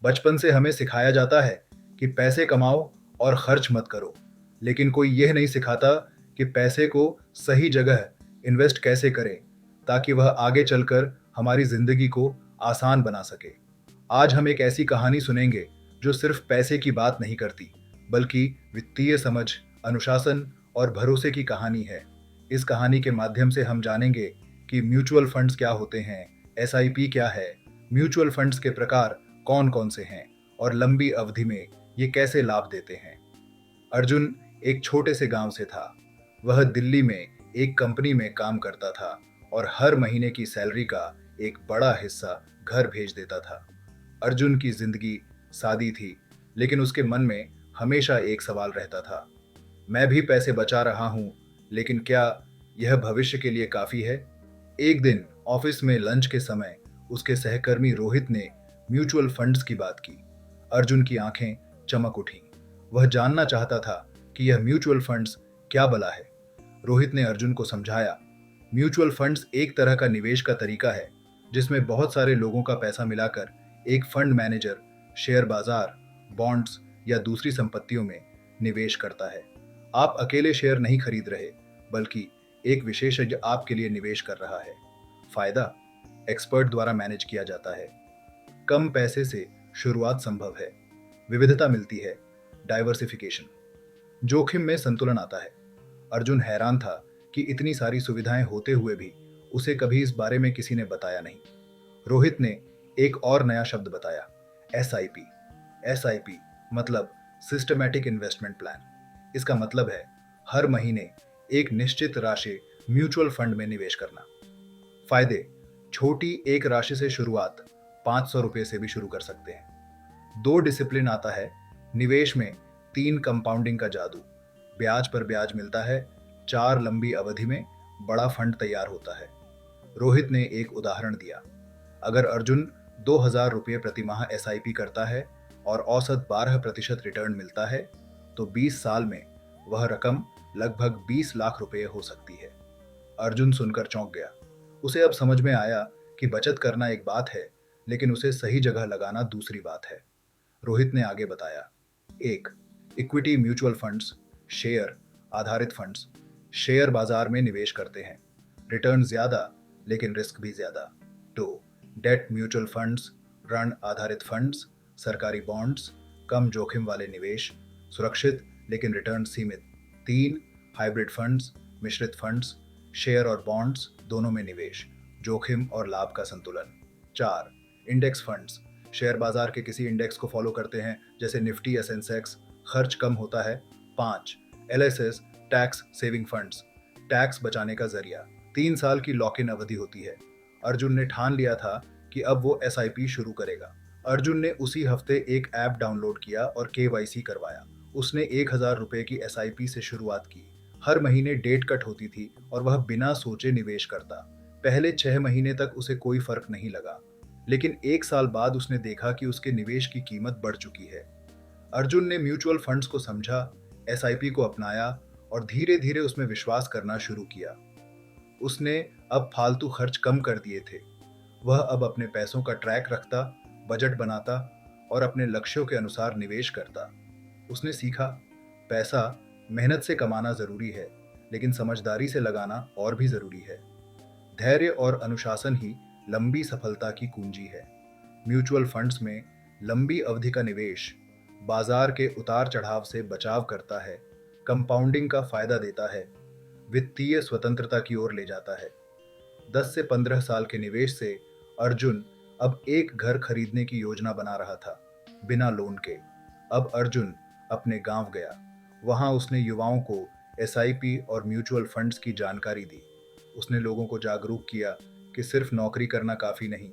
बचपन से हमें सिखाया जाता है कि पैसे कमाओ और खर्च मत करो, लेकिन कोई यह नहीं सिखाता कि पैसे को सही जगह इन्वेस्ट कैसे करें ताकि वह आगे चलकर हमारी जिंदगी को आसान बना सके। आज हम एक ऐसी कहानी सुनेंगे जो सिर्फ पैसे की बात नहीं करती, बल्कि वित्तीय समझ, अनुशासन और भरोसे की कहानी है। इस कहानी के माध्यम से हम जानेंगे कि म्यूचुअल फंड्स क्या होते हैं, एसआईपी क्या है, म्यूचुअल फंड्स के प्रकार कौन कौन से हैं और लंबी अवधि में ये कैसे लाभ देते हैं। अर्जुन एक छोटे से गांव से था। वह दिल्ली में एक कंपनी में काम करता था और हर महीने की सैलरी का एक बड़ा हिस्सा घर भेज देता था। अर्जुन की जिंदगी सादी थी, लेकिन उसके मन में हमेशा एक सवाल रहता था, मैं भी पैसे बचा रहा हूं, लेकिन क्या यह भविष्य के लिए काफी है? एक दिन ऑफिस में लंच के समय उसके सहकर्मी रोहित ने म्यूचुअल फंड्स की बात की। अर्जुन की आंखें चमक उठीं। वह जानना चाहता था कि यह म्यूचुअल फंड्स क्या भला है। रोहित ने अर्जुन को समझाया, म्यूचुअल फंड्स एक तरह का निवेश का तरीका है जिसमें बहुत सारे लोगों का पैसा मिलाकर एक फंड मैनेजर शेयर बाजार, बॉन्ड्स या दूसरी संपत्तियों में निवेश करता है। आप अकेले शेयर नहीं खरीद रहे, बल्कि एक विशेषज्ञ आपके लिए निवेश कर रहा है। फायदा एक्सपर्ट द्वारा मैनेज किया जाता है। कम पैसे से शुरुआत संभव है। विविधता मिलती है, डाइवर्सिफिकेशन। जोखिम में संतुलन आता है। अर्जुन हैरान था कि इतनी सारी सुविधाएं होते हुए भी उसे कभी इस बारे में किसी ने बताया नहीं। रोहित ने एक और नया शब्द बताया, एसआईपी। एसआईपी मतलब सिस्टमैटिक इन्वेस्टमेंट प्लान। इसका मतलब है हर महीने एक निश्चित राशि म्यूचुअल फंड में निवेश करना। फायदे, छोटी एक राशि से शुरुआत 500 रुपये से भी शुरू कर सकते हैं। 2 डिसिप्लिन आता है निवेश में। 3 कंपाउंडिंग का जादू, ब्याज पर ब्याज मिलता है। 4 लंबी अवधि में बड़ा फंड तैयार होता है। रोहित ने एक उदाहरण दिया, अगर अर्जुन 2000 रुपये प्रति माह एसआईपी करता है और औसत 12% रिटर्न मिलता है, तो 20 साल में वह रकम लगभग 20 लाख रुपये हो सकती है। अर्जुन सुनकर चौंक गया। उसे अब समझ में आया कि बचत करना एक बात है, लेकिन उसे सही जगह लगाना दूसरी बात है। रोहित ने आगे बताया, 1. इक्विटी म्यूचुअल फंड्स, शेयर आधारित फंड्स, शेयर बाजार में निवेश करते हैं। रिटर्न ज्यादा, लेकिन रिस्क भी ज्यादा। 2. डेट म्यूचुअल फंड्स, ऋण आधारित फंड्स, सरकारी बॉन्ड्स, कम जोखिम वाले निवेश, सुरक्षित लेकिन रिटर्न सीमित। 3. हाइब्रिड फंड्स, मिश्रित फंड्स, शेयर और बॉन्ड्स दोनों में निवेश, जोखिम और लाभ का संतुलन। 4. इंडेक्स फंड्स, शेयर बाजार के किसी इंडेक्स को फॉलो करते हैं, जैसे निफ्टी या सेंसेक्स, खर्च कम होता है। 5. LSS, tax saving funds, tax बचाने का जरिया। 3 साल की लॉक इन अवधि होती है। अर्जुन ने ठान लिया था कि अब वो एसआईपी शुरू करेगा। अर्जुन ने उसी हफ्ते एक ऐप डाउनलोड किया और केवाईसी करवाया। उसने 1000 रुपए की एसआईपी से शुरुआत की। हर महीने डेट कट होती थी और वह बिना सोचे निवेश करता। पहले 6 महीने तक उसे कोई फर्क नहीं लगा, लेकिन 1 साल बाद उसने देखा कि उसके निवेश की कीमत बढ़ चुकी है। अर्जुन ने म्यूचुअल फंड्स को समझा, एसआईपी को अपनाया और धीरे धीरे उसमें विश्वास करना शुरू किया। उसने अब फालतू खर्च कम कर दिए थे। वह अब अपने पैसों का ट्रैक रखता, बजट बनाता और अपने लक्ष्यों के अनुसार निवेश करता। उसने सीखा, पैसा मेहनत से कमाना जरूरी है, लेकिन समझदारी से लगाना और भी जरूरी है। धैर्य और अनुशासन ही लंबी सफलता की कुंजी है। म्यूचुअल फंड्स में लंबी अवधि का निवेश बाजार के उतार चढ़ाव से बचाव करता है, कंपाउंडिंग का फायदा देता है, वित्तीय स्वतंत्रता की ओर ले जाता है। 10 से 15 साल के निवेश से अर्जुन अब एक घर खरीदने की योजना बना रहा था, बिना लोन के। अब अर्जुन अपने गांव गया। वहां उसने युवाओं को एसआईपी और म्यूचुअल फंड्स की जानकारी दी। उसने लोगों को जागरूक किया कि सिर्फ नौकरी करना काफी नहीं,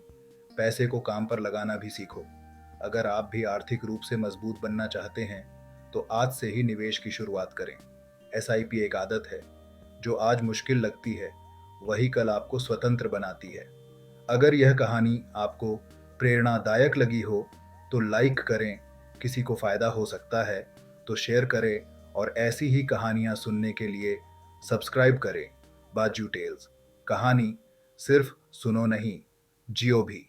पैसे को काम पर लगाना भी सीखो। अगर आप भी आर्थिक रूप से मजबूत बनना चाहते हैं, तो आज से ही निवेश की शुरुआत करें। एसआईपी एक आदत है, जो आज मुश्किल लगती है, वही कल आपको स्वतंत्र बनाती है। अगर यह कहानी आपको प्रेरणादायक लगी हो, तो लाइक करें, किसी को फायदा हो सकता है तो शेयर करें, और ऐसी ही कहानियां सुनने के लिए सब्सक्राइब करें। बाजू टेल्स, कहानी सिर्फ सुनो नहीं, जियो भी।